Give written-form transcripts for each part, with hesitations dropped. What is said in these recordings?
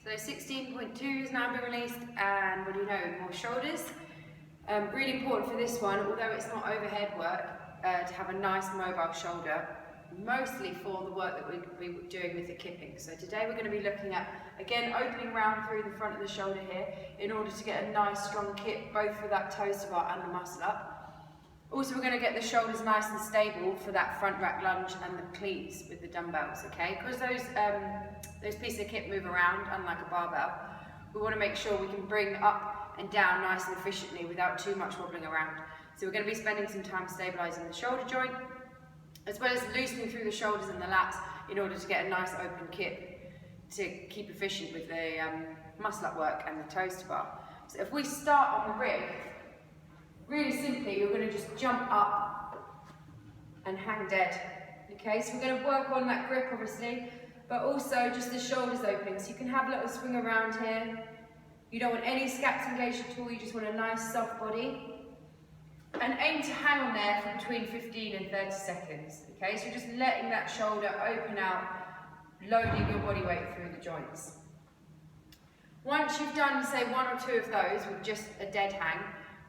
So 16.2 has now been released, and what do you know, more shoulders. Really important for this one, although it's not overhead work, to have a nice mobile shoulder, mostly for the work that we're doing with the kipping. So today we're going to be looking at, again, opening round through the front of the shoulder here in order to get a nice strong kip, both for that toes to bar and the muscle up. Also, we're going to get the shoulders nice and stable for that front rack lunge and the cleats with the dumbbells, okay? Because those pieces of kip move around, unlike a barbell, we want to make sure we can bring up and down nice and efficiently without too much wobbling around. So we're going to be spending some time stabilising the shoulder joint, as well as loosening through the shoulders and the lats in order to get a nice open kip to keep efficient with the muscle up work and the toes to bar. So if we start on the rig, really simply, you're going to just jump up and hang dead. Okay, so we're going to work on that grip obviously, but also just the shoulders opening. So you can have a little swing around here. You don't want any scaps engaged at all, you just want a nice soft body. And aim to hang on there for between 15 and 30 seconds. Okay, so just letting that shoulder open out, loading your body weight through the joints. Once you've done, say, one or two of those with just a dead hang,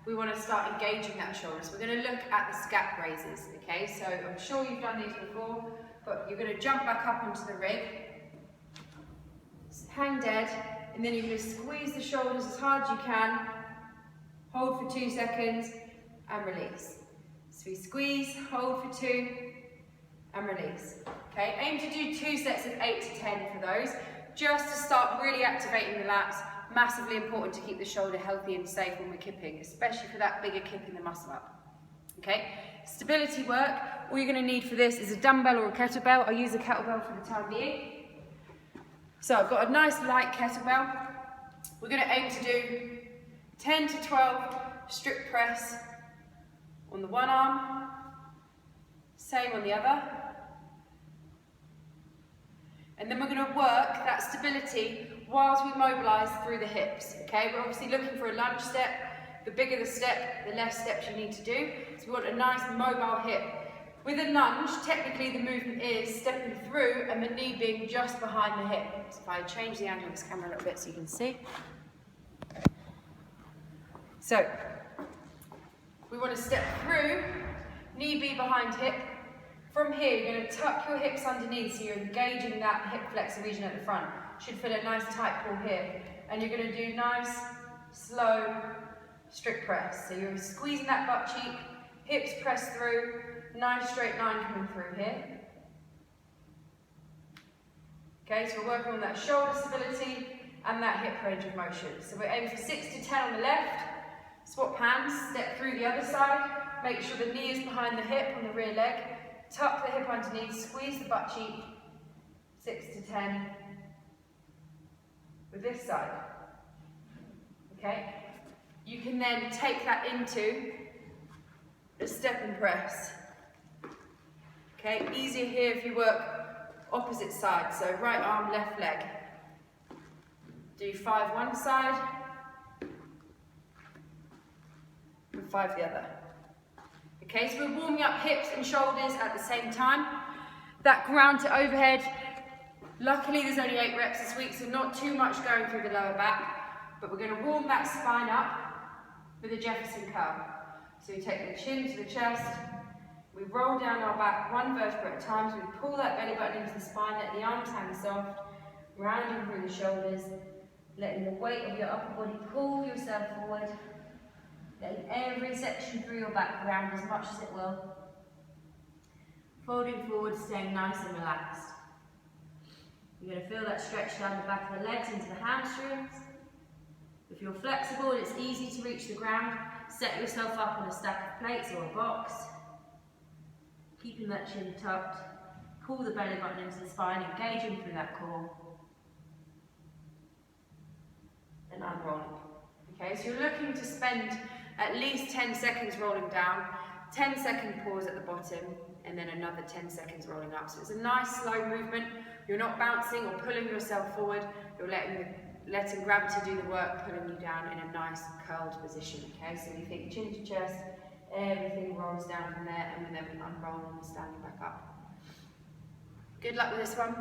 we want to start engaging that shoulder. So we're going to look at the scap raises, okay? So I'm sure you've done these before, but you're going to jump back up into the rig, hang dead, and then you're going to squeeze the shoulders as hard as you can, hold for 2 seconds, and release. So we squeeze, hold for 2, and release. Okay, aim to do 2 sets of 8 to 10 for those, just to start really activating the lats. Massively important to keep the shoulder healthy and safe when we're kipping, especially for that bigger kip in the muscle up. Okay, stability work, all you're going to need for this is a dumbbell or a kettlebell. I'll use a kettlebell for the time being. So I've got a nice light kettlebell. We're going to aim to do 10 to 12 strict press on the one arm, same on the other. And then we're going to work that stability whilst we mobilise through the hips, okay? We're obviously looking for a lunge step. The bigger the step, the less steps you need to do. So we want a nice mobile hip. With a lunge, technically the movement is stepping through and the knee being just behind the hip. So if I change the angle of this camera a little bit so you can see. So, we want to step through, knee be behind hip. From here, you're going to tuck your hips underneath, so you're engaging that hip flexor region at the front. Should feel a nice tight pull here. And you're going to do nice, slow, strict press. So you're squeezing that butt cheek, hips press through, nice straight line coming through here. Okay, so we're working on that shoulder stability and that hip range of motion. So we're aiming for 6 to 10 on the left, swap hands, step through the other side, make sure the knee is behind the hip on the rear leg, tuck the hip underneath, squeeze the butt cheek, 6 to 10 with this side. Okay, you can then take that into a step and press. Okay, easier here if you work opposite side, so right arm, left leg. Do 5 one side, and 5 the other. Okay, so we're warming up hips and shoulders at the same time. That ground to overhead, luckily there's only 8 reps this week, so not too much going through the lower back, but we're going to warm that spine up with a Jefferson curl. So we take the chin to the chest, we roll down our back 1 vertebra at a time, so we pull that belly button into the spine, let the arms hang soft, rounding through the shoulders, letting the weight of your upper body pull yourself forward, letting every section through your back round as much as it will. Folding forward, staying nice and relaxed. You're going to feel that stretch down the back of the legs into the hamstrings. If you're flexible and it's easy to reach the ground, set yourself up on a stack of plates or a box. Keeping that chin tucked. Pull the belly button into the spine, engaging through that core. And unrolling. Okay, so you're looking to spend at least 10 seconds rolling down, 10-second pause at the bottom, and then another 10 seconds rolling up. So it's a nice slow movement. You're not bouncing or pulling yourself forward. You're letting gravity do the work, pulling you down in a nice curled position. Okay, so you think chin to chest, everything rolls down from there, and then we unroll and standing back up. Good luck with this one.